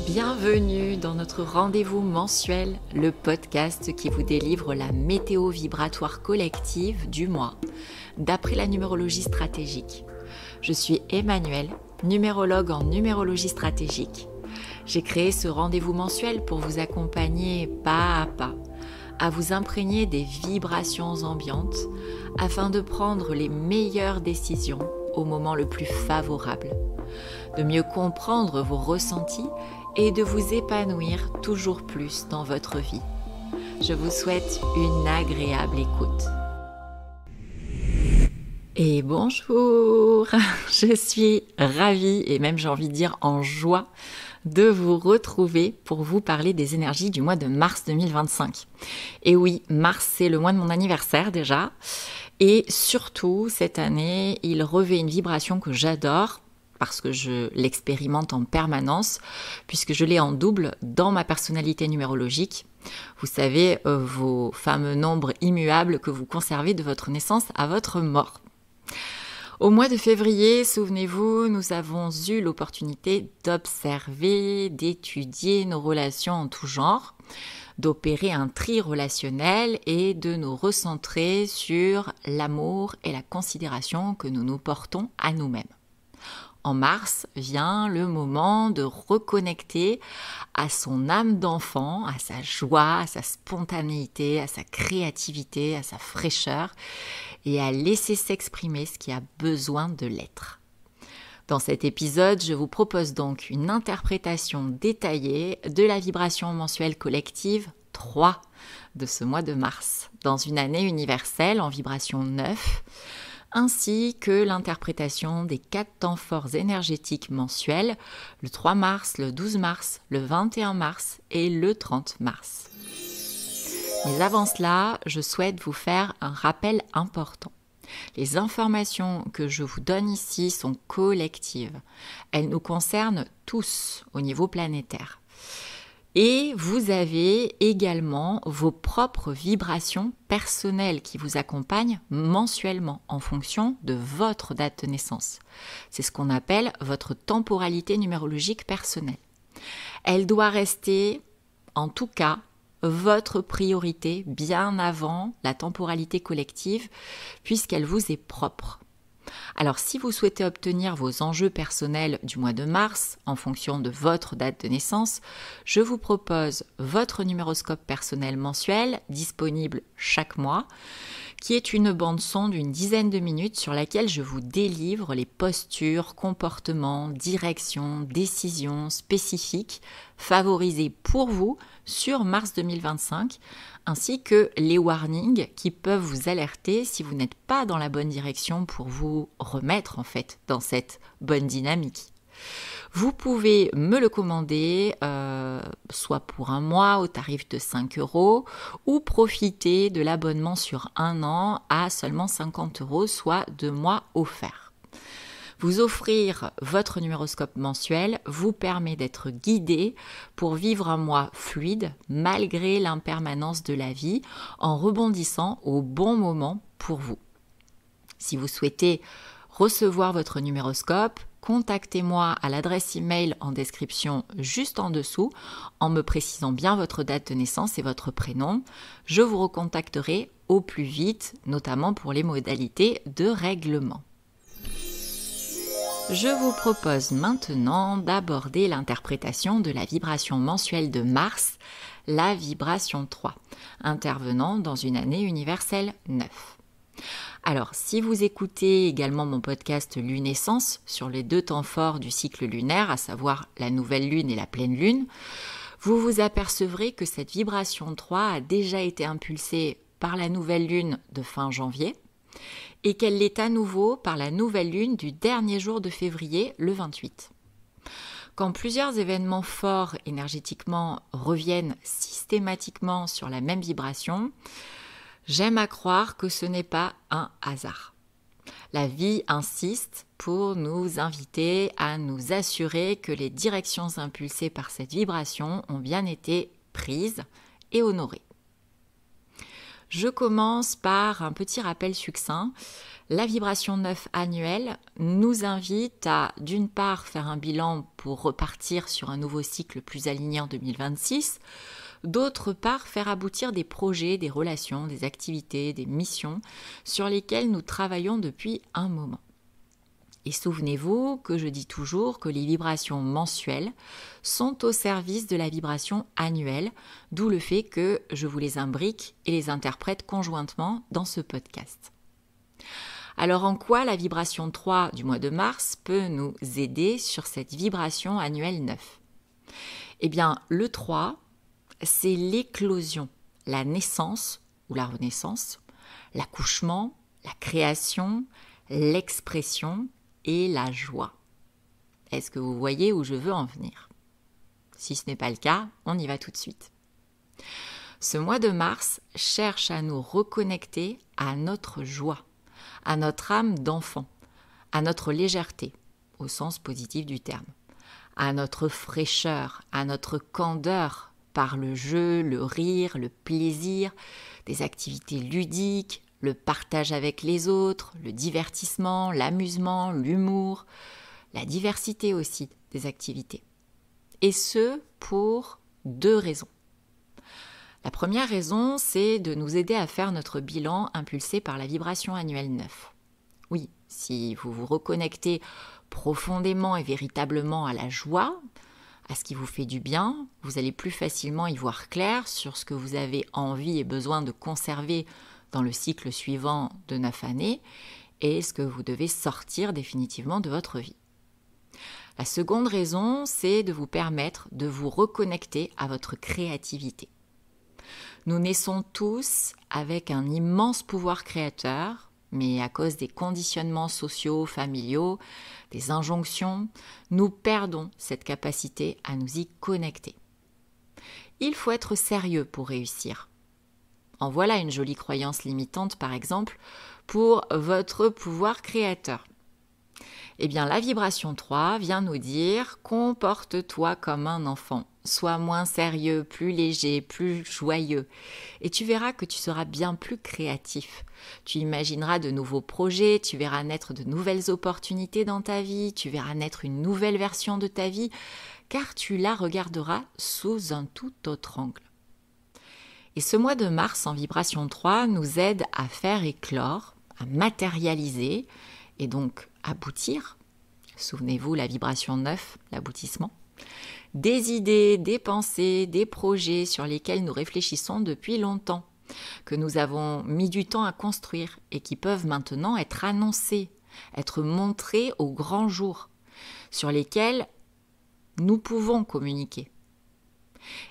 Bienvenue dans notre rendez-vous mensuel, le podcast qui vous délivre la météo vibratoire collective du mois, d'après la numérologie stratégique. Je suis Emmanuelle, numérologue en numérologie stratégique. J'ai créé ce rendez-vous mensuel pour vous accompagner pas à pas, à vous imprégner des vibrations ambiantes afin de prendre les meilleures décisions au moment le plus favorable, de mieux comprendre vos ressentis et de vous épanouir toujours plus dans votre vie. Je vous souhaite une agréable écoute. Et bonjour, je suis ravie et même j'ai envie de dire en joie de vous retrouver pour vous parler des énergies du mois de mars 2025. Et oui, mars c'est le mois de mon anniversaire déjà et surtout cette année il revêt une vibration que j'adore parce que je l'expérimente en permanence, puisque je l'ai en double dans ma personnalité numérologique. Vous savez, vos fameux nombres immuables que vous conservez de votre naissance à votre mort. Au mois de février, souvenez-vous, nous avons eu l'opportunité d'observer, d'étudier nos relations en tout genre, d'opérer un tri relationnel et de nous recentrer sur l'amour et la considération que nous nous portons à nous-mêmes. En mars vient le moment de reconnecter à son âme d'enfant, à sa joie, à sa spontanéité, à sa créativité, à sa fraîcheur et à laisser s'exprimer ce qui a besoin de l'être. Dans cet épisode, je vous propose donc une interprétation détaillée de la vibration mensuelle collective 3 de ce mois de mars, dans une année universelle en vibration 9, ainsi que l'interprétation des 4 temps forts énergétiques mensuels, le 3 mars, le 12 mars, le 21 mars et le 30 mars. Mais avant cela, je souhaite vous faire un rappel important. Les informations que je vous donne ici sont collectives. Elles nous concernent tous au niveau planétaire. Et vous avez également vos propres vibrations personnelles qui vous accompagnent mensuellement en fonction de votre date de naissance. C'est ce qu'on appelle votre temporalité numérologique personnelle. Elle doit rester, en tout cas, votre priorité bien avant la temporalité collective puisqu'elle vous est propre. Alors si vous souhaitez obtenir vos enjeux personnels du mois de mars en fonction de votre date de naissance, je vous propose votre numéroscope personnel mensuel disponible chaque mois, qui est une bande son d'une dizaine de minutes sur laquelle je vous délivre les postures, comportements, directions, décisions spécifiques favorisées pour vous sur mars 2025, ainsi que les warnings qui peuvent vous alerter si vous n'êtes pas dans la bonne direction pour vous remettre en fait dans cette bonne dynamique. Vous pouvez me le commander soit pour un mois au tarif de 5 € ou profiter de l'abonnement sur un an à seulement 50 €, soit 2 mois offerts. Vous offrir votre numéroscope mensuel vous permet d'être guidé pour vivre un mois fluide malgré l'impermanence de la vie en rebondissant au bon moment pour vous. Si vous souhaitez recevoir votre numéroscope, contactez-moi à l'adresse email en description juste en dessous en me précisant bien votre date de naissance et votre prénom. Je vous recontacterai au plus vite, notamment pour les modalités de règlement. Je vous propose maintenant d'aborder l'interprétation de la vibration mensuelle de mars, la vibration 3, intervenant dans une année universelle 9. Alors, si vous écoutez également mon podcast Lunescence sur les 2 temps forts du cycle lunaire, à savoir la nouvelle lune et la pleine lune, vous vous apercevrez que cette vibration 3 a déjà été impulsée par la nouvelle lune de fin janvier et qu'elle l'est à nouveau par la nouvelle lune du dernier jour de février, le 28. Quand plusieurs événements forts énergétiquement reviennent systématiquement sur la même vibration, j'aime à croire que ce n'est pas un hasard. La vie insiste pour nous inviter à nous assurer que les directions impulsées par cette vibration ont bien été prises et honorées. Je commence par un petit rappel succinct. La vibration 9 annuelle nous invite à, d'une part, faire un bilan pour repartir sur un nouveau cycle plus aligné en 2026, d'autre part, faire aboutir des projets, des relations, des activités, des missions sur lesquelles nous travaillons depuis un moment. Et souvenez-vous que je dis toujours que les vibrations mensuelles sont au service de la vibration annuelle, d'où le fait que je vous les imbrique et les interprète conjointement dans ce podcast. Alors en quoi la vibration 3 du mois de mars peut nous aider sur cette vibration annuelle 9 ? Eh bien, le 3, c'est l'éclosion, la naissance ou la renaissance, l'accouchement, la création, l'expression et la joie. Est-ce que vous voyez où je veux en venir ? Si ce n'est pas le cas, on y va tout de suite. Ce mois de mars cherche à nous reconnecter à notre joie, à notre âme d'enfant, à notre légèreté, au sens positif du terme, à notre fraîcheur, à notre candeur par le jeu, le rire, le plaisir, des activités ludiques, le partage avec les autres, le divertissement, l'amusement, l'humour, la diversité aussi des activités. Et ce, pour 2 raisons. La première raison, c'est de nous aider à faire notre bilan impulsé par la vibration annuelle 9. Oui, si vous vous reconnectez profondément et véritablement à la joie, à ce qui vous fait du bien, vous allez plus facilement y voir clair sur ce que vous avez envie et besoin de conserver dans le cycle suivant de 9 années et ce que vous devez sortir définitivement de votre vie. La seconde raison, c'est de vous permettre de vous reconnecter à votre créativité. Nous naissons tous avec un immense pouvoir créateur, mais à cause des conditionnements sociaux, familiaux, des injonctions, nous perdons cette capacité à nous y connecter. Il faut être sérieux pour réussir. En voilà une jolie croyance limitante, par exemple, pour votre pouvoir créateur. Eh bien, la vibration 3 vient nous dire « Comporte-toi comme un enfant ». Sois moins sérieux, plus léger, plus joyeux. Et tu verras que tu seras bien plus créatif. Tu imagineras de nouveaux projets, tu verras naître de nouvelles opportunités dans ta vie, tu verras naître une nouvelle version de ta vie, car tu la regarderas sous un tout autre angle. Et ce mois de mars en vibration 3 nous aide à faire éclore, à matérialiser et donc aboutir. Souvenez-vous, la vibration 9, l'aboutissement. Des idées, des pensées, des projets sur lesquels nous réfléchissons depuis longtemps, que nous avons mis du temps à construire et qui peuvent maintenant être annoncés, être montrés au grand jour, sur lesquels nous pouvons communiquer.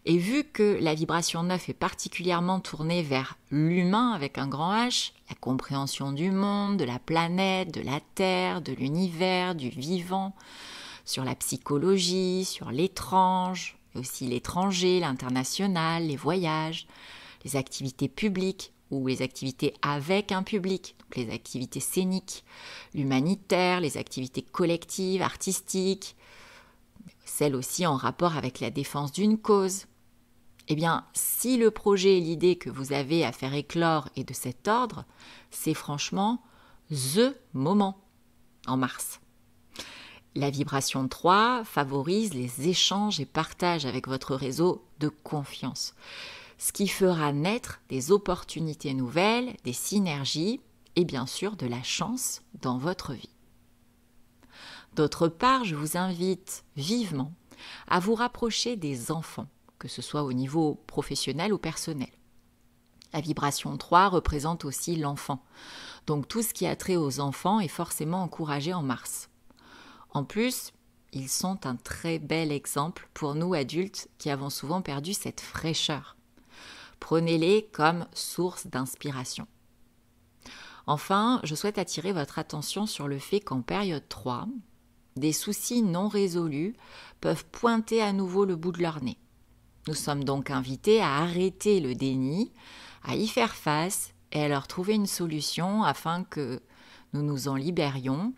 Et vu que la vibration 9 est particulièrement tournée vers l'humain avec un grand H, la compréhension du monde, de la planète, de la Terre, de l'univers, du vivant, sur la psychologie, sur l'étrange, et aussi l'étranger, l'international, les voyages, les activités publiques ou les activités avec un public, donc les activités scéniques, l'humanitaire, les activités collectives, artistiques, celles aussi en rapport avec la défense d'une cause. Eh bien, si le projet et l'idée que vous avez à faire éclore est de cet ordre, c'est franchement THE moment en mars. La vibration 3 favorise les échanges et partages avec votre réseau de confiance, ce qui fera naître des opportunités nouvelles, des synergies et bien sûr de la chance dans votre vie. D'autre part, je vous invite vivement à vous rapprocher des enfants, que ce soit au niveau professionnel ou personnel. La vibration 3 représente aussi l'enfant, donc tout ce qui a trait aux enfants est forcément encouragé en mars. En plus, ils sont un très bel exemple pour nous adultes qui avons souvent perdu cette fraîcheur. Prenez-les comme source d'inspiration. Enfin, je souhaite attirer votre attention sur le fait qu'en période 3, des soucis non résolus peuvent pointer à nouveau le bout de leur nez. Nous sommes donc invités à arrêter le déni, à y faire face et à leur trouver une solution afin que nous nous en libérions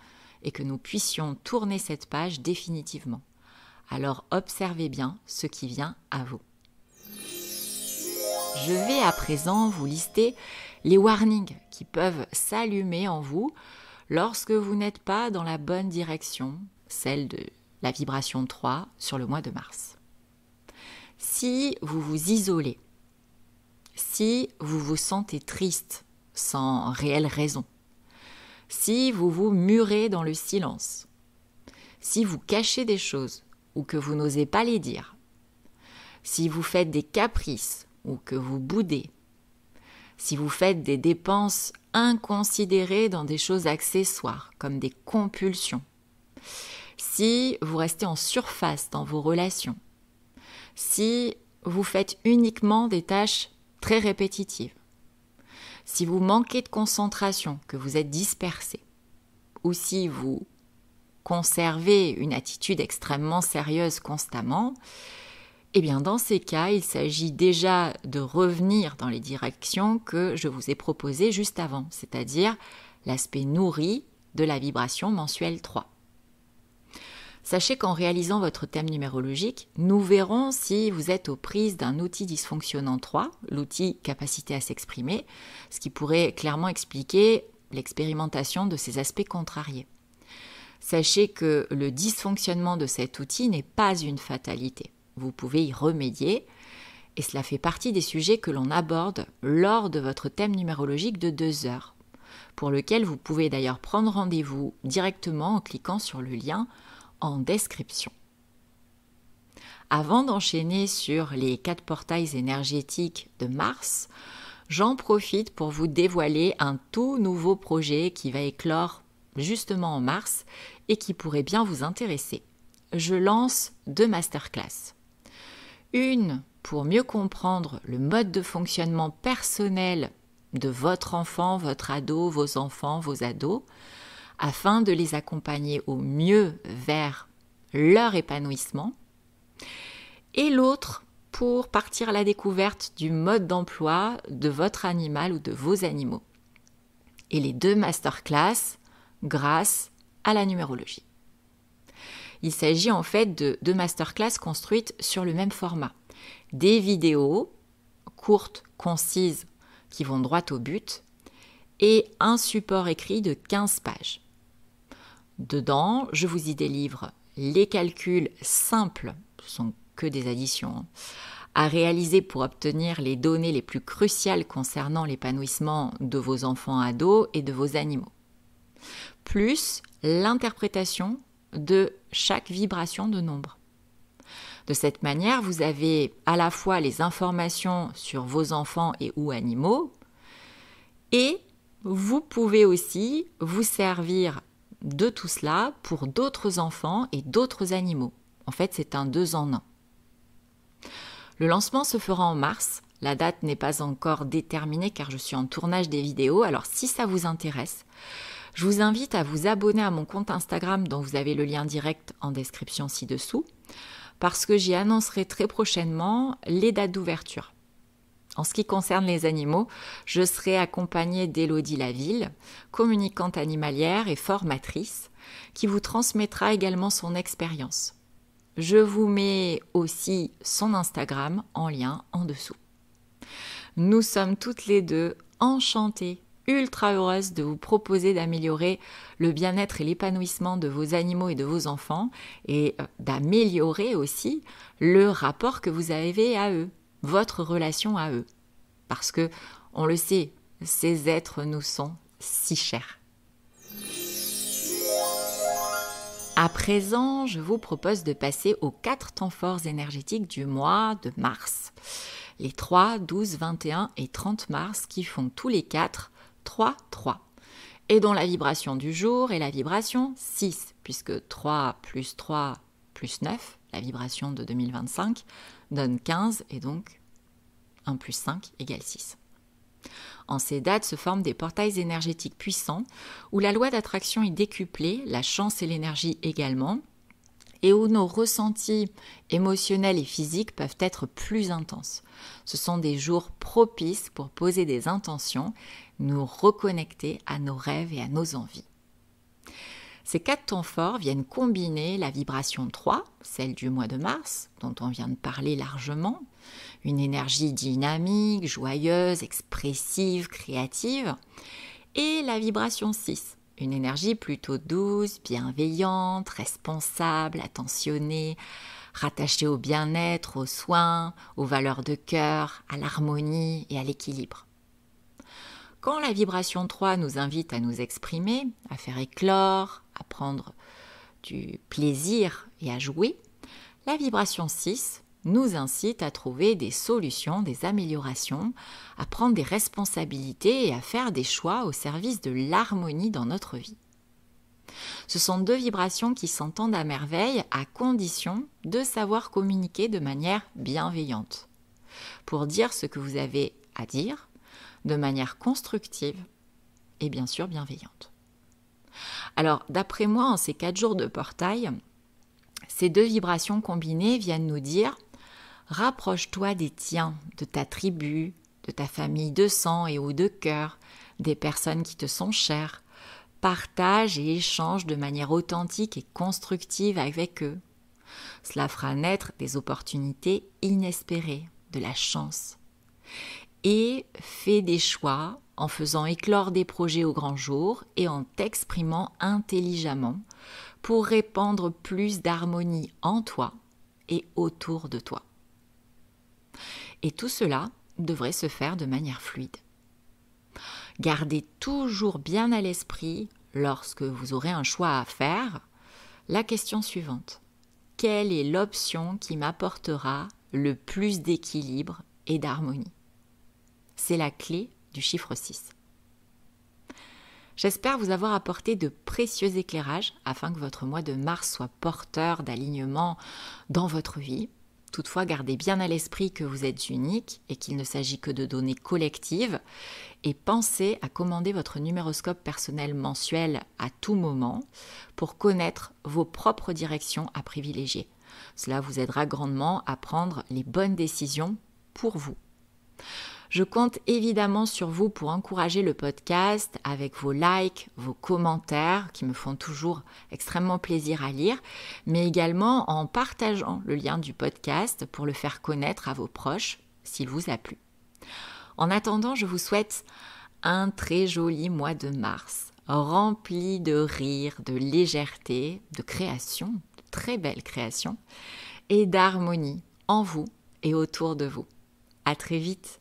et que nous puissions tourner cette page définitivement. Alors observez bien ce qui vient à vous. Je vais à présent vous lister les warnings qui peuvent s'allumer en vous lorsque vous n'êtes pas dans la bonne direction, celle de la vibration 3 sur le mois de mars. Si vous vous isolez, si vous vous sentez triste sans réelle raison, si vous vous murez dans le silence, si vous cachez des choses ou que vous n'osez pas les dire, si vous faites des caprices ou que vous boudez, si vous faites des dépenses inconsidérées dans des choses accessoires comme des compulsions, si vous restez en surface dans vos relations, si vous faites uniquement des tâches très répétitives, si vous manquez de concentration, que vous êtes dispersé, ou si vous conservez une attitude extrêmement sérieuse constamment, eh bien dans ces cas, il s'agit déjà de revenir dans les directions que je vous ai proposées juste avant, c'est-à-dire l'aspect nourri de la vibration mensuelle 3. Sachez qu'en réalisant votre thème numérologique, nous verrons si vous êtes aux prises d'un outil dysfonctionnant 3, l'outil capacité à s'exprimer, ce qui pourrait clairement expliquer l'expérimentation de ces aspects contrariés. Sachez que le dysfonctionnement de cet outil n'est pas une fatalité. Vous pouvez y remédier et cela fait partie des sujets que l'on aborde lors de votre thème numérologique de 2 heures, pour lequel vous pouvez d'ailleurs prendre rendez-vous directement en cliquant sur le lien en description. Avant d'enchaîner sur les 4 portails énergétiques de Mars, j'en profite pour vous dévoiler un tout nouveau projet qui va éclore justement en mars et qui pourrait bien vous intéresser. Je lance 2 masterclass. Une pour mieux comprendre le mode de fonctionnement personnel de votre enfant, votre ado, vos enfants, vos ados, afin de les accompagner au mieux vers leur épanouissement. Et l'autre pour partir à la découverte du mode d'emploi de votre animal ou de vos animaux. Et les 2 masterclass grâce à la numérologie. Il s'agit en fait de 2 masterclass construites sur le même format. Des vidéos courtes, concises, qui vont droit au but, et un support écrit de 15 pages. Dedans, je vous y délivre les calculs simples, ce sont que des additions, à réaliser pour obtenir les données les plus cruciales concernant l'épanouissement de vos enfants ados et de vos animaux. Plus l'interprétation de chaque vibration de nombre. De cette manière, vous avez à la fois les informations sur vos enfants et ou animaux, et vous pouvez aussi vous servir de tout cela pour d'autres enfants et d'autres animaux. En fait, c'est un 2 en 1. Le lancement se fera en mars. La date n'est pas encore déterminée car je suis en tournage des vidéos. Alors si ça vous intéresse, je vous invite à vous abonner à mon compte Instagram dont vous avez le lien direct en description ci-dessous, parce que j'y annoncerai très prochainement les dates d'ouverture. En ce qui concerne les animaux, je serai accompagnée d'Élodie Laville, communicante animalière et formatrice, qui vous transmettra également son expérience. Je vous mets aussi son Instagram en lien en dessous. Nous sommes toutes les 2 enchantées, ultra heureuse de vous proposer d'améliorer le bien-être et l'épanouissement de vos animaux et de vos enfants et d'améliorer aussi le rapport que vous avez à eux, votre relation à eux. Parce que, on le sait, ces êtres nous sont si chers. À présent, je vous propose de passer aux 4 temps forts énergétiques du mois de mars. Les 3, 12, 21 et 30 mars qui font tous les 4 3, et dont la vibration du jour est la vibration 6, puisque 3 plus 9, la vibration de 2025, donne 15, et donc 1 plus 5 égale 6. En ces dates se forment des portails énergétiques puissants, où la loi d'attraction est décuplée, la chance et l'énergie également, et où nos ressentis émotionnels et physiques peuvent être plus intenses. Ce sont des jours propices pour poser des intentions, nous reconnecter à nos rêves et à nos envies. Ces 4 temps forts viennent combiner la vibration 3, celle du mois de mars, dont on vient de parler largement, Une énergie dynamique, joyeuse, expressive, créative. Et la vibration 6, une énergie plutôt douce, bienveillante, responsable, attentionnée, rattachée au bien-être, aux soins, aux valeurs de cœur, à l'harmonie et à l'équilibre. Quand la vibration 3 nous invite à nous exprimer, à faire éclore, à prendre du plaisir et à jouer, la vibration 6 nous incite à trouver des solutions, des améliorations, à prendre des responsabilités et à faire des choix au service de l'harmonie dans notre vie. Ce sont deux vibrations qui s'entendent à merveille à condition de savoir communiquer de manière bienveillante, pour dire ce que vous avez à dire de manière constructive et bien sûr bienveillante. Alors, d'après moi, en ces 4 jours de portail, ces deux vibrations combinées viennent nous dire « Rapproche-toi des tiens, de ta tribu, de ta famille de sang et ou de cœur, des personnes qui te sont chères. Partage et échange de manière authentique et constructive avec eux. Cela fera naître des opportunités inespérées, de la chance. Et fais des choix en faisant éclore des projets au grand jour et en t'exprimant intelligemment pour répandre plus d'harmonie en toi et autour de toi. » Et tout cela devrait se faire de manière fluide. Gardez toujours bien à l'esprit, lorsque vous aurez un choix à faire, la question suivante. Quelle est l'option qui m'apportera le plus d'équilibre et d'harmonie ? C'est la clé du chiffre 6. J'espère vous avoir apporté de précieux éclairages afin que votre mois de mars soit porteur d'alignement dans votre vie. Toutefois, gardez bien à l'esprit que vous êtes unique et qu'il ne s'agit que de données collectives et pensez à commander votre numéroscope personnel mensuel à tout moment pour connaître vos propres directions à privilégier. Cela vous aidera grandement à prendre les bonnes décisions pour vous. Je compte évidemment sur vous pour encourager le podcast avec vos likes, vos commentaires qui me font toujours extrêmement plaisir à lire, mais également en partageant le lien du podcast pour le faire connaître à vos proches s'il vous a plu. En attendant, je vous souhaite un très joli mois de mars, rempli de rire, de légèreté, de création, de très belles créations, et d'harmonie en vous et autour de vous. À très vite.